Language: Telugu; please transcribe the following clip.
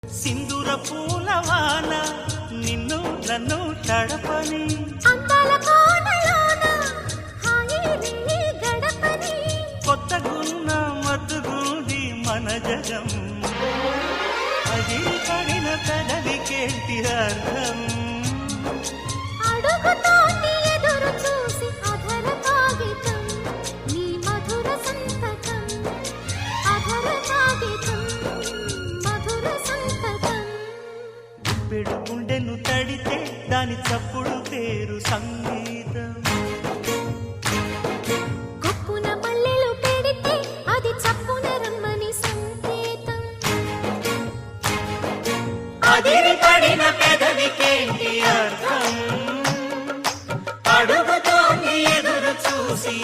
సింధూర పూలవాన నిన్ను నన్ను తడపని అందాల కోనలోన హాయిని గడపని కొత్తగున్న మత్తుగుంది మన జగం అది పడిన పెదవికేంటి అర్థం అడుగుతోంది ఎదురు చూసి అధర కాగితం నీ మధుర సంతకం అధర కాగితం మధుర సంతకం పెడు గుండెను తడితే దాని చప్పుడు పేరు సంగీతం కొప్పున మల్లెలు పెడితే అది చప్పున రమ్మని సంకేతం అదిరి పడిన పెదవికేంటి అర్థం అడుగుతోంది ఎదురు చూసి